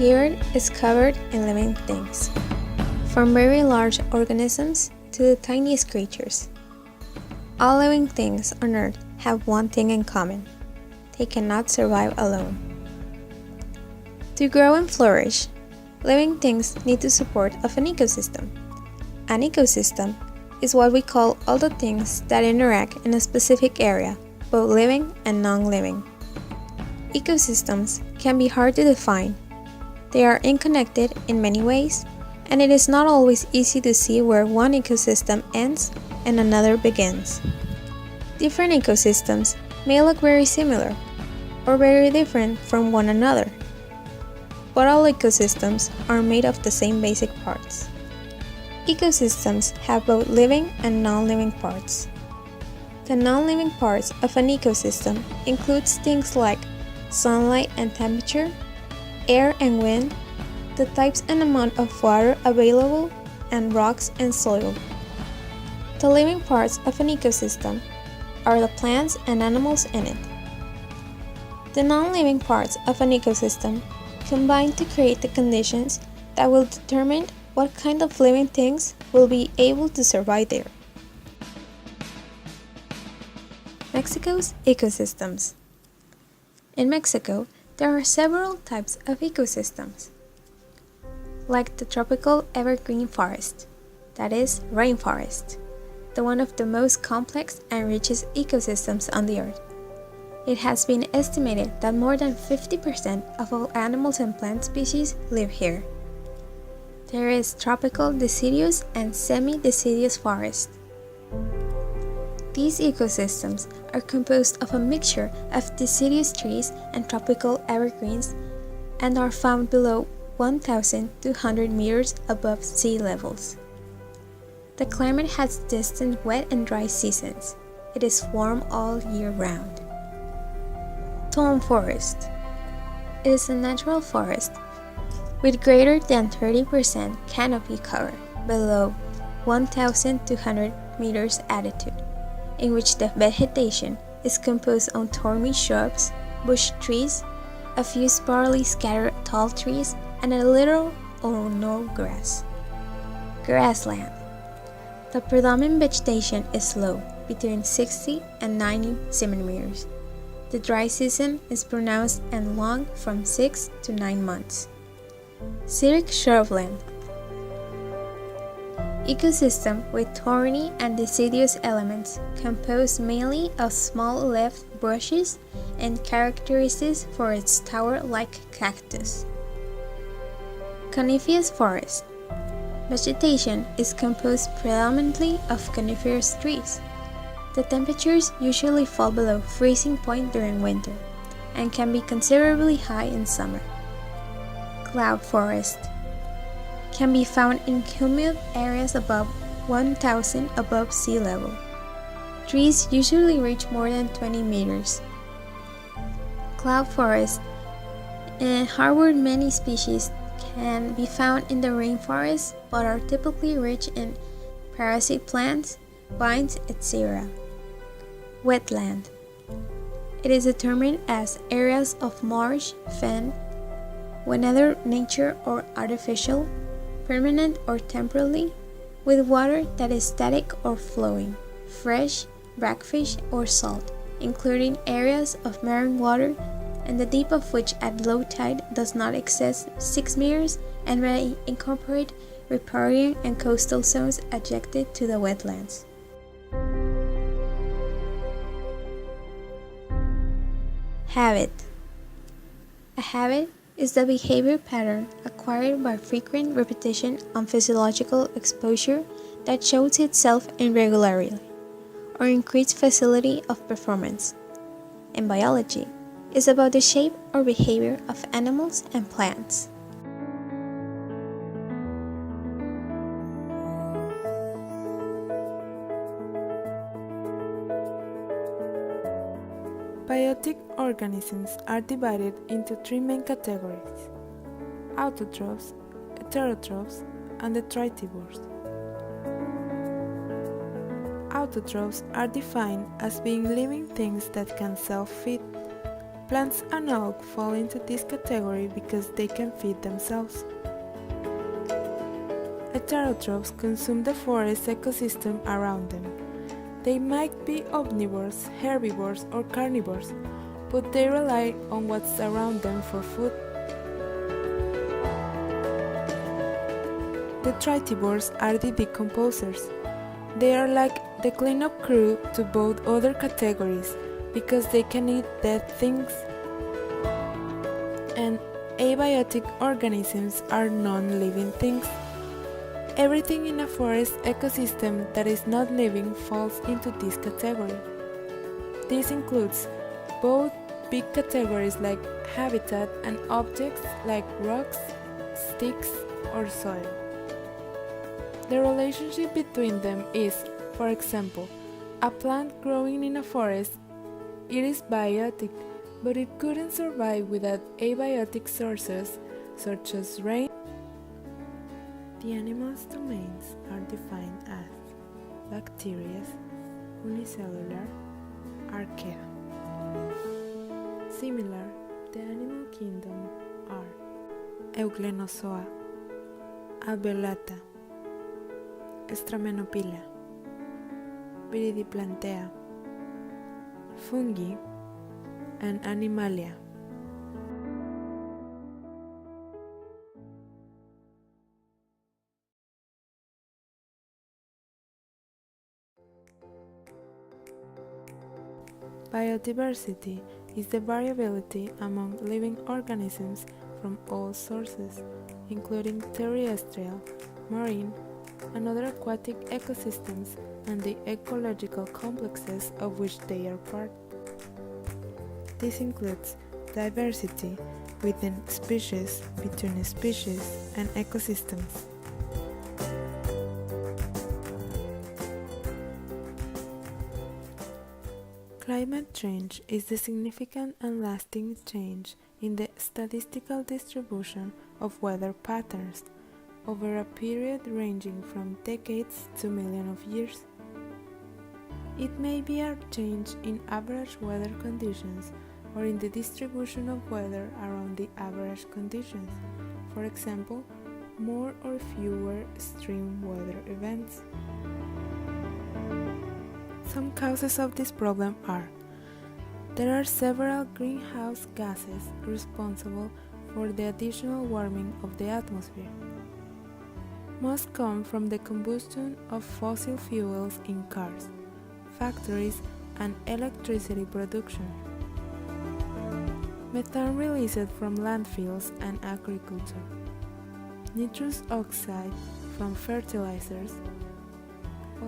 The Earth is covered in living things, from very large organisms to the tiniest creatures. All living things on Earth have one thing in common: they cannot survive alone. To grow and flourish, living things need the support of an ecosystem. An ecosystem is what we call all the things that interact in a specific area, both living and non-living. Ecosystems can be hard to define. They are interconnected in many ways, and it is not always easy to see where one ecosystem ends and another begins. Different ecosystems may look very similar or very different from one another, but all ecosystems are made of the same basic parts. Ecosystems have both living and non-living parts. The non-living parts of an ecosystem includes things like sunlight and temperature, air and wind, the types and amount of water available, and rocks and soil. The living parts of an ecosystem are the plants and animals in it. The non-living parts of an ecosystem combine to create the conditions that will determine what kind of living things will be able to survive there. Mexico's ecosystems. In Mexico, there are several types of ecosystems, like the tropical evergreen forest, that is, rainforest, the one of the most complex and richest ecosystems on the earth. It has been estimated that more than 50% of all animals and plant species live here. There is tropical deciduous and semi-deciduous forest. These ecosystems are composed of a mixture of deciduous trees and tropical evergreens and are found below 1,200 meters above sea levels. The climate has distinct wet and dry seasons. It is warm all year round. Thorn forest. It is a natural forest with greater than 30% canopy cover below 1,200 meters altitude, in which the vegetation is composed of thorny shrubs, bush trees, a few sparsely scattered tall trees, and a little or no grass. Grassland. The predominant vegetation is low, between 60 and 90 centimeters. The dry season is pronounced and long, from 6 to 9 months. Citric shrubland. Ecosystem with thorny and deciduous elements, composed mainly of small leaf bushes and characteristic for its tower-like cactus. Coniferous forest. Vegetation is composed predominantly of coniferous trees. The temperatures usually fall below freezing point during winter and can be considerably high in summer. Cloud forest can be found in humid areas above 1,000 above sea level. Trees usually reach more than 20 meters. Cloud forests harbor many species can be found in the rainforest but are typically rich in parasite plants, vines, etc. Wetland. It is determined as areas of marsh, fen, whether nature or artificial, permanent or temporary, with water that is static or flowing, fresh, brackish or salt, including areas of marine water and the depth of which at low tide does not exceed 6 meters and may incorporate riparian and coastal zones adjacent to the wetlands. Habit. A habit is the behavior pattern acquired by frequent repetition on physiological exposure that shows itself in regularity or increased facility of performance. In biology, is about the shape or behavior of animals and plants. Biotic organisms are divided into three main categories: autotrophs, heterotrophs, and detritivores. Autotrophs are defined as being living things that can self-feed. Plants and algae fall into this category because they can feed themselves. Heterotrophs consume the forest ecosystem around them. They might be omnivores, herbivores, or carnivores, but they rely on what's around them for food. The tritivores are the decomposers. They are like the cleanup crew to both other categories because they can eat dead things. And abiotic organisms are non-living things. Everything in a forest ecosystem that is not living falls into this category. This includes both big categories like habitat and objects like rocks, sticks, or soil. The relationship between them is, for example, a plant growing in a forest. It is biotic, but it couldn't survive without abiotic sources such as rain. The animal's domains are defined as bacteria, unicellular, archaea. Similar, the animal kingdom are Euglenozoa, Alveolata, Stramenopila, Viridiplantea, fungi, and Animalia. Biodiversity is the variability among living organisms from all sources, including terrestrial, marine, and other aquatic ecosystems and the ecological complexes of which they are part. This includes diversity within species, between species, and ecosystems. Climate change is the significant and lasting change in the statistical distribution of weather patterns over a period ranging from decades to millions of years. It may be a change in average weather conditions or in the distribution of weather around the average conditions, for example, more or fewer extreme weather events. Some causes of this problem are: there are several greenhouse gases responsible for the additional warming of the atmosphere. Most come from the combustion of fossil fuels in cars, factories, and electricity production. Methane released from landfills and agriculture. Nitrous oxide from fertilizers.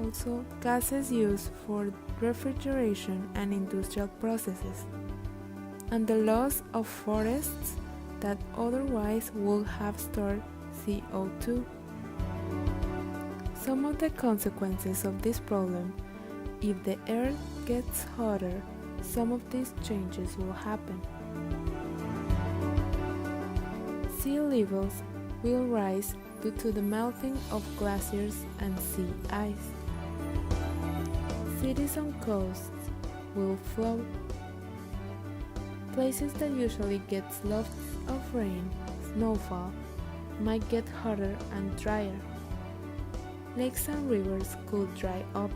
Also, gases used for refrigeration and industrial processes, and the loss of forests that otherwise would have stored CO2. Some of the consequences of this problem: if the earth gets hotter, some of these changes will happen. Sea levels will rise due to the melting of glaciers and sea ice. Cities on coasts will float. Places that usually get lots of rain, snowfall, might get hotter and drier. Lakes and rivers could dry up.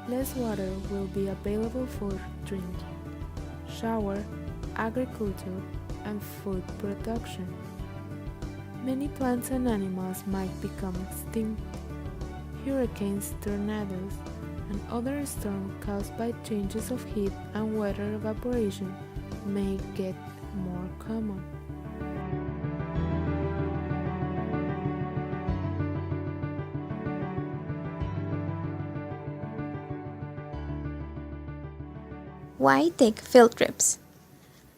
Less water will be available for drinking, shower, agriculture, and food production. Many plants and animals might become extinct. Hurricanes, tornadoes, and other storms caused by changes of heat and water evaporation may get more common. Why take field trips?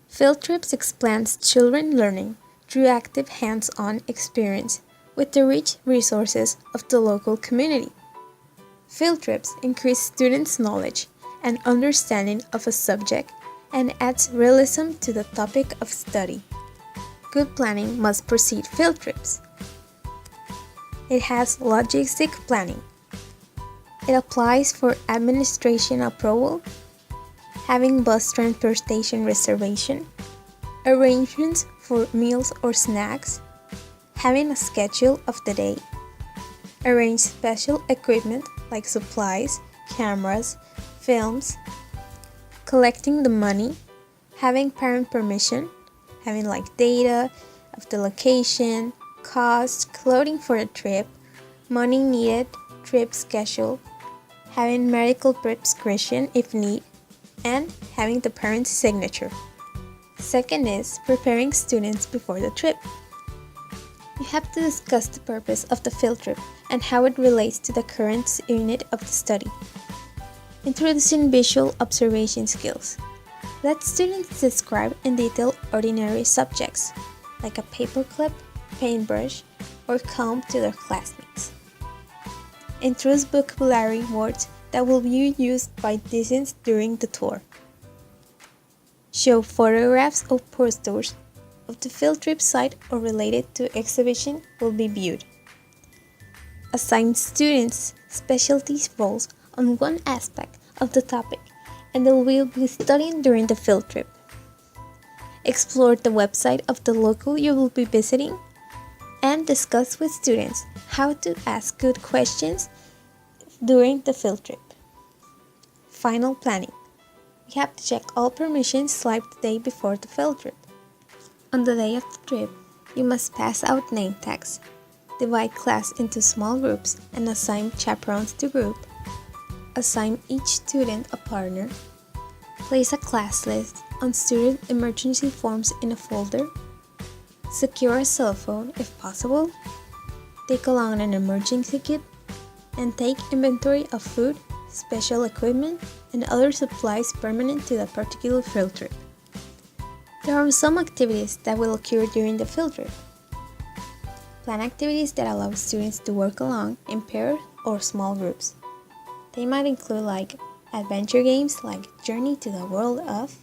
Field trips expands children learning through active hands-on experience with the rich resources of the local community. Field trips increase students' knowledge and understanding of a subject and adds realism to the topic of study. Good planning must precede field trips. It has logistic planning. It applies for administration approval. having bus transportation reservation, arrangements for meals or snacks, having a schedule of the day, arrange special equipment like supplies, cameras, films, collecting the money, having parent permission, having like data of the location, cost, clothing for the trip, money needed, trip schedule, having medical prescription if need, and having the parent's signature. Second is preparing students before the trip. You have to discuss the purpose of the field trip and how it relates to the current unit of the study. Introducing visual observation skills. Let students describe in detail ordinary subjects, like a paperclip, paintbrush, or comb to their classmates. Introduce vocabulary words that will be used by students during the tour. Show photographs or posters of the field trip site or related to exhibition will be viewed. Assign students specialty roles on one aspect of the topic and they will be studying during the field trip. Explore the website of the local you will be visiting and discuss with students how to ask good questions during the field trip. Final planning. You have to check all permissions slipped the day before the field trip. On the day of the trip, you must pass out name tags, divide class into small groups and assign chaperones to group, assign each student a partner, place a class list on student emergency forms in a folder, secure a cell phone if possible, take along an emergency kit, and take inventory of food, special equipment, and other supplies permanent to the particular field trip. There are some activities that will occur during the field trip. Plan activities that allow students to work along in pairs or small groups. They might include like adventure games like Journey to the World of,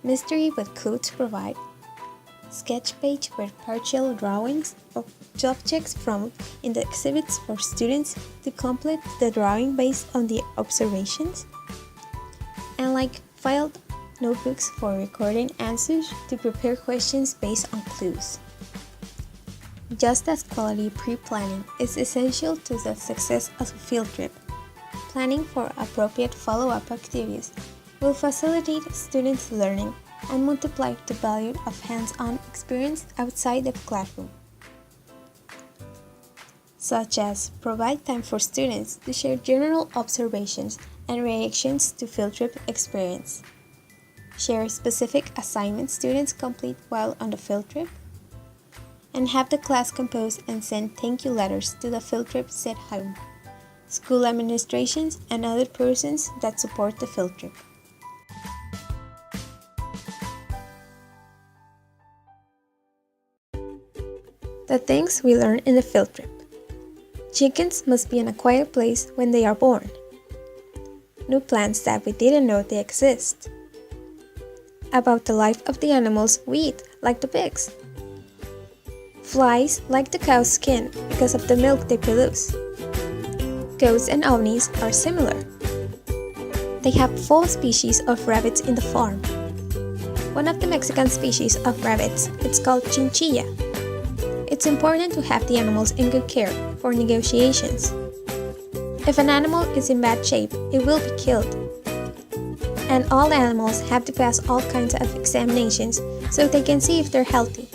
mystery with clues to provide, sketch page with partial drawings of objects from in the exhibits for students to complete the drawing based on the observations, and like filed notebooks for recording answers to prepare questions based on clues. Just as quality pre-planning is essential to the success of a field trip, planning for appropriate follow-up activities will facilitate students' learning and multiply the value of hands-on experience outside the classroom, such as provide time for students to share general observations and reactions to field trip experience, share specific assignments students complete while on the field trip, and have the class compose and send thank you letters to the field trip sent home, school administrations, and other persons that support the field trip. The things we learn in the field trip. Chickens must be in a quiet place when they are born. New plants that we didn't know they exist. About the life of the animals we eat, like the pigs. Flies like the cow's skin because of the milk they produce. Goats and ovnis are similar. They have 4 species of rabbits in the farm. One of the Mexican species of rabbits is called chinchilla. It's important to have the animals in good care for negotiations. If an animal is in bad shape, it will be killed. And all animals have to pass all kinds of examinations so they can see if they're healthy.